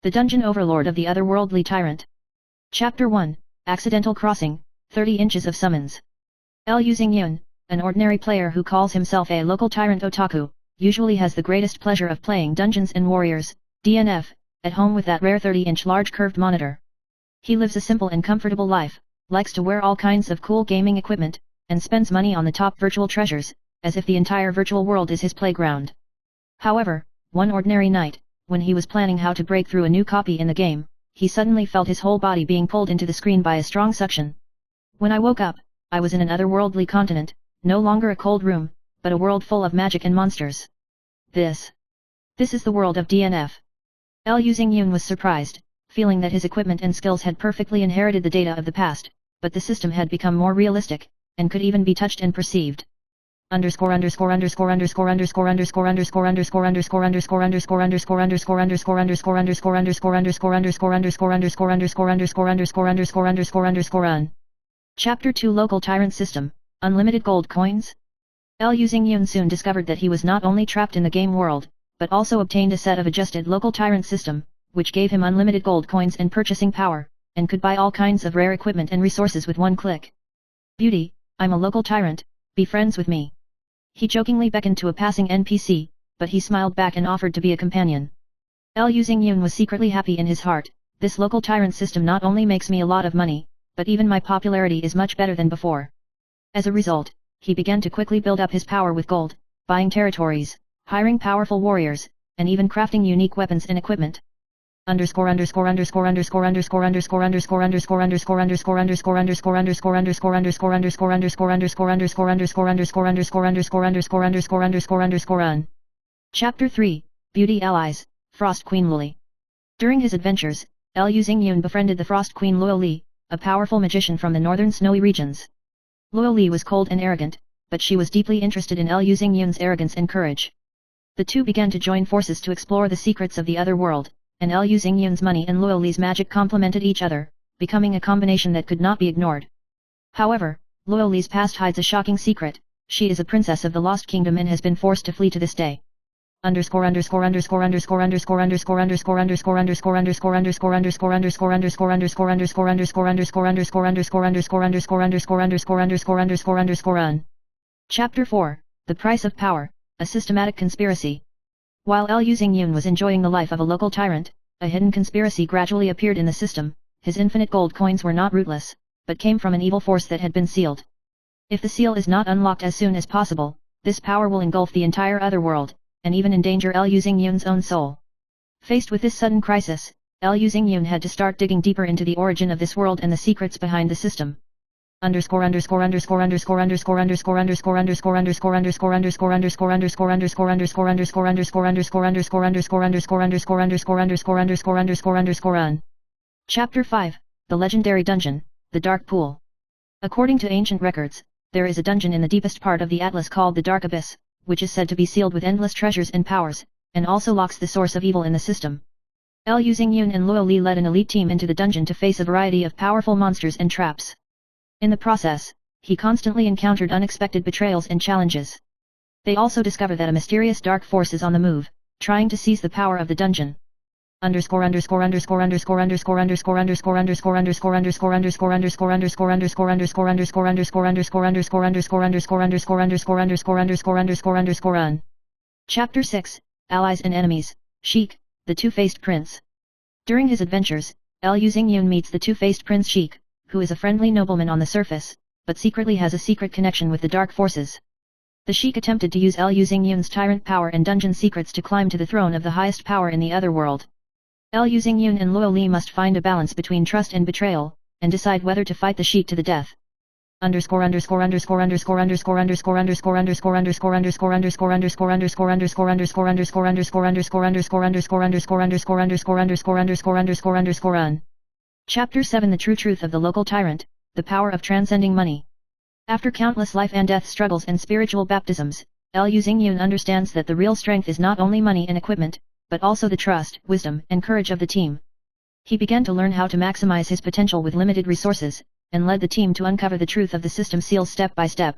The Dungeon Overlord of the Otherworldly Tyrant. Chapter 1, Accidental Crossing, 30 Inches of Summons. Liu Xingyun, an ordinary player who calls himself a local tyrant otaku, usually has the greatest pleasure of playing Dungeons & Warriors, DNF, at home with that rare 30-inch large curved monitor. He lives a simple and comfortable life, likes to wear all kinds of cool gaming equipment, and spends money on the top virtual treasures, as if the entire virtual world is his playground. However, one ordinary night, when he was planning how to break through a new copy in the game, he suddenly felt his whole body being pulled into the screen by a strong suction. When I woke up, I was in an otherworldly continent, no longer a cold room, but a world full of magic and monsters. This is the world of DNF. Liu Xingyun was surprised, feeling that his equipment and skills had perfectly inherited the data of the past, but the system had become more realistic, and could even be touched and perceived. Chapter 2 Local Tyrant System, Unlimited Gold Coins? Liu Xingyun soon discovered that he was not only trapped in the game world, but also obtained a set of adjusted local tyrant system, which gave him unlimited gold coins and purchasing power, and could buy all kinds of rare equipment and resources with one click. Beauty, I'm a local tyrant, be friends with me. He jokingly beckoned to a passing NPC, but he smiled back and offered to be a companion. Liu Xingyun was secretly happy in his heart. This local tyrant system not only makes me a lot of money, but even my popularity is much better than before. As a result, he began to quickly build up his power with gold, buying territories, hiring powerful warriors, and even crafting unique weapons and equipment. Chapter 3, Beauty Allies, Frost Queen Lily. During his adventures, Liu Xingyun befriended the Frost Queen Li, a powerful magician from the northern snowy regions. Li was cold and arrogant, but she was deeply interested in Liu Xingyun's arrogance and courage. The two began to join forces to explore the secrets of the other world, and Liu Xingyun's money and Li's magic complemented each other, becoming a combination that could not be ignored. However, Li's past hides a shocking secret. She is a princess of the Lost Kingdom and has been forced to flee to this day. Chapter 4, The Price of Power, a Systematic Conspiracy. While Liu Xingyun was enjoying the life of a local tyrant, a hidden conspiracy gradually appeared in the system. His infinite gold coins were not rootless, but came from an evil force that had been sealed. If the seal is not unlocked as soon as possible, this power will engulf the entire otherworld, and even endanger Liu Xingyun's own soul. Faced with this sudden crisis, Liu Xingyun had to start digging deeper into the origin of this world and the secrets behind the system. Chapter 5, The Legendary Dungeon, The Dark Pool. According to ancient records, there is a dungeon in the deepest part of the Atlas called the Dark Abyss, which is said to be sealed with endless treasures and powers, and also locks the source of evil in the system. Liu Xingyun and Li led an elite team into the dungeon to face a variety of powerful monsters and traps. In the process, he constantly encountered unexpected betrayals and challenges. They also discover that a mysterious dark force is on the move, trying to seize the power of the dungeon. Chapter 6, Allies and Enemies, Sheik, the Two-Faced Prince. During his adventures, Liu Xingyun meets the Two-Faced Prince Sheik, who is a friendly nobleman on the surface, but secretly has a secret connection with the dark forces. The Sheik attempted to use Liu Xingyun's tyrant power and dungeon secrets to climb to the throne of the highest power in the otherworld. Liu Xingyun and Li must find a balance between trust and betrayal, and decide whether to fight the Sheik to the death. Chapter 7 The True Truth of the Local Tyrant, The Power of Transcending Money. After countless life and death struggles and spiritual baptisms, Liu Xingyun understands that the real strength is not only money and equipment, but also the trust, wisdom, and courage of the team. He began to learn how to maximize his potential with limited resources, and led the team to uncover the truth of the system seals step by step.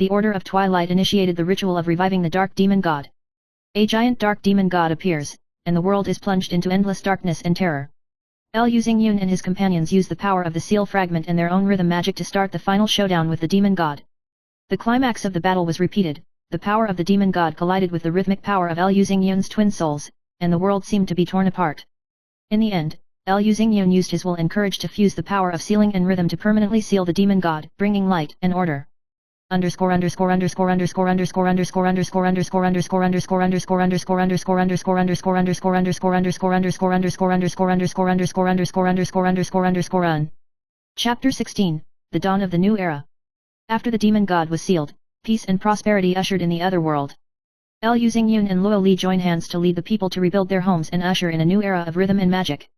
the Order of Twilight initiated the ritual of reviving the Dark Demon God. A giant Dark Demon God appears, and the world is plunged into endless darkness and terror. Liu Xingyun and his companions use the power of the seal fragment and their own rhythm magic to start the final showdown with the demon god. The climax of the battle was repeated, the power of the demon god collided with the rhythmic power of Liu Xingyun's twin souls, and the world seemed to be torn apart. In the end, Liu Xingyun used his will and courage to fuse the power of sealing and rhythm to permanently seal the demon god, bringing light and order. Chapter 16, The Dawn of the New Era. After the demon god was sealed, peace and prosperity ushered in the Otherworld. Liu Xingyun and Luoli join hands to lead the people to rebuild their homes and usher in a new era of rhythm and magic.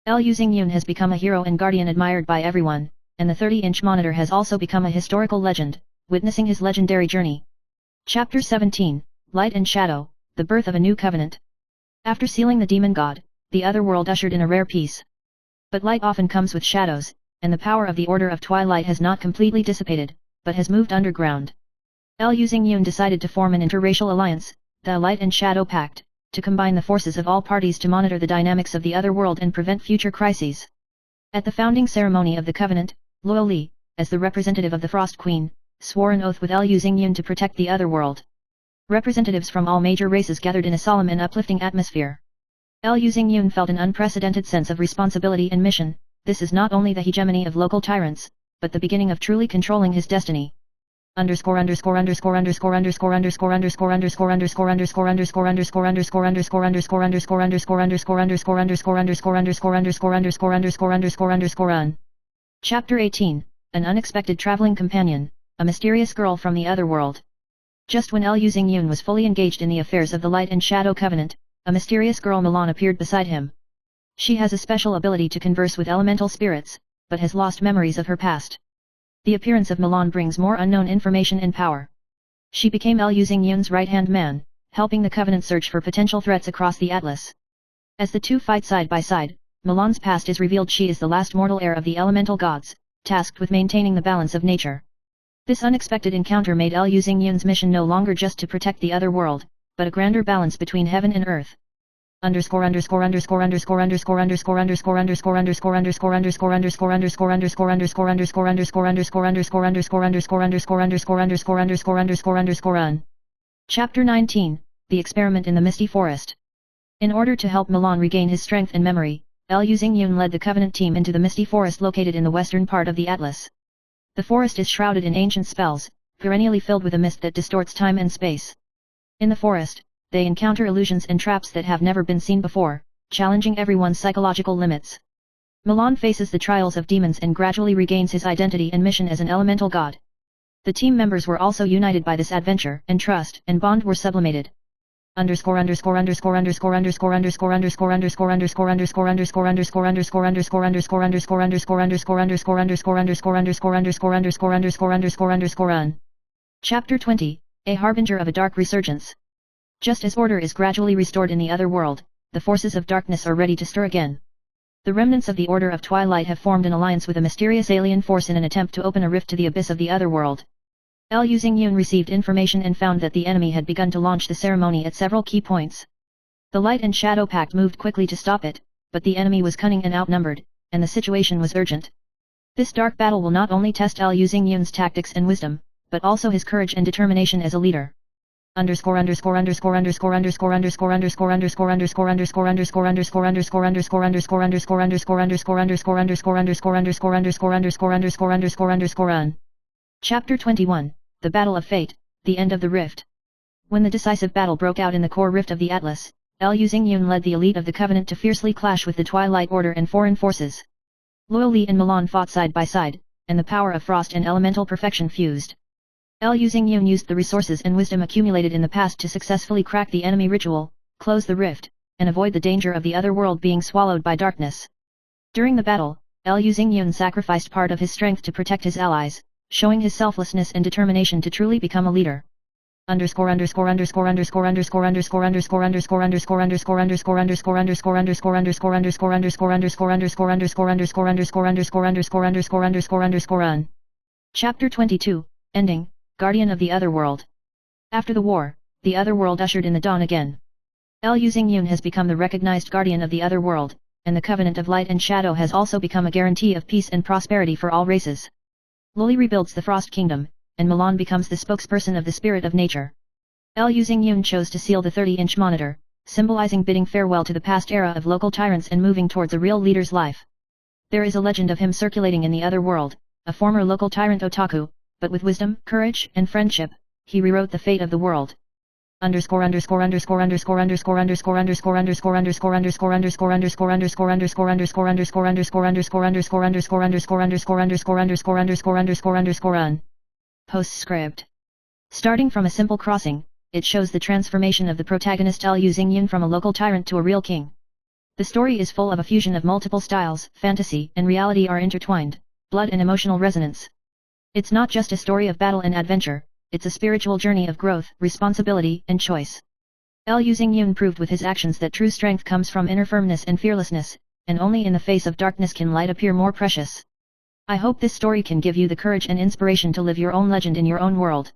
Liu Xingyun has become a hero and guardian admired by everyone, and the 30-inch monitor has also become a historical legend, witnessing his legendary journey. Chapter 17, Light and Shadow, The Birth of a New Covenant. After sealing the demon god, the Otherworld ushered in a rare peace. But light often comes with shadows, and the power of the Order of Twilight has not completely dissipated, but has moved underground. Liu Xingyun decided to form an interracial alliance, the Light and Shadow Pact, to combine the forces of all parties to monitor the dynamics of the Otherworld and prevent future crises. At the founding ceremony of the Covenant, Luoli, as the representative of the Frost Queen, swore an oath with Liu Xingyun to protect the Otherworld. Representatives from all major races gathered in a solemn and uplifting atmosphere. Liu Xingyun felt an unprecedented sense of responsibility and mission. This is not only the hegemony of local tyrants, but the beginning of truly controlling his destiny. Chapter 18, An Unexpected Traveling Companion, a mysterious girl from the Otherworld. Just when Liu Xingyun was fully engaged in the affairs of the Light and Shadow Covenant, a mysterious girl Milan appeared beside him. She has a special ability to converse with elemental spirits, but has lost memories of her past. The appearance of Milan brings more unknown information and power. She became Liu Xingyun's right-hand man, helping the Covenant search for potential threats across the Atlas. As the two fight side by side, Milan's past is revealed. She is the last mortal heir of the elemental gods, tasked with maintaining the balance of nature. This unexpected encounter made Liu Xingyun's mission no longer just to protect the Otherworld, but a grander balance between heaven and earth. Chapter 19, The Experiment in the Misty Forest. In order to help Milan regain his strength and memory, Liu Xingyun led the Covenant team into the Misty Forest located in the western part of the Atlas. The forest is shrouded in ancient spells, perennially filled with a mist that distorts time and space. In the forest, they encounter illusions and traps that have never been seen before, challenging everyone's psychological limits. Milan faces the trials of demons and gradually regains his identity and mission as an elemental god. The team members were also united by this adventure, and trust and bond were sublimated. Chapter 20, A Harbinger of a Dark Resurgence. Just as order is gradually restored in the Otherworld, the forces of darkness are ready to stir again. The remnants of the Order of Twilight have formed an alliance with a mysterious alien force in an attempt to open a rift to the abyss of the Otherworld. Liu Xingyun received information and found that the enemy had begun to launch the ceremony at several key points. The Light and Shadow Pact moved quickly to stop it, but the enemy was cunning and outnumbered, and the situation was urgent. This dark battle will not only test Liu Xingyun's tactics and wisdom, but also his courage and determination as a leader. Chapter 21, The Battle of Fate, The End of the Rift. When the decisive battle broke out in the core rift of the Atlas, Liu Xingyun led the elite of the Covenant to fiercely clash with the Twilight Order and foreign forces. Luoli and Milan fought side by side, and the power of frost and elemental perfection fused. Liu Xingyun used the resources and wisdom accumulated in the past to successfully crack the enemy ritual, close the rift, and avoid the danger of the Otherworld being swallowed by darkness. During the battle, Liu Xingyun sacrificed part of his strength to protect his allies, showing his selflessness and determination to truly become a leader. Chapter 22, Ending, guardian of the Otherworld. After the war, the Otherworld ushered in the dawn again. Liu Xingyun has become the recognized guardian of the Otherworld, and the Covenant of Light and Shadow has also become a guarantee of peace and prosperity for all races. Luli rebuilds the Frost Kingdom, and Milan becomes the spokesperson of the spirit of nature. Liu Xingyun chose to seal the 30-inch monitor, symbolizing bidding farewell to the past era of local tyrants and moving towards a real leader's life. There is a legend of him circulating in the other world, a former local tyrant otaku, but with wisdom, courage, and friendship, he rewrote the fate of the world. Postscript. Starting from a simple crossing, it shows the transformation of the protagonist Liu Xingyun from a local tyrant to a real king. The story is full of a fusion of multiple styles, fantasy and reality are intertwined, blood and emotional resonance. It's not just a story of battle and adventure, it's a spiritual journey of growth, responsibility, and choice. Liu Xingyun proved with his actions that true strength comes from inner firmness and fearlessness, and only in the face of darkness can light appear more precious. I hope this story can give you the courage and inspiration to live your own legend in your own world.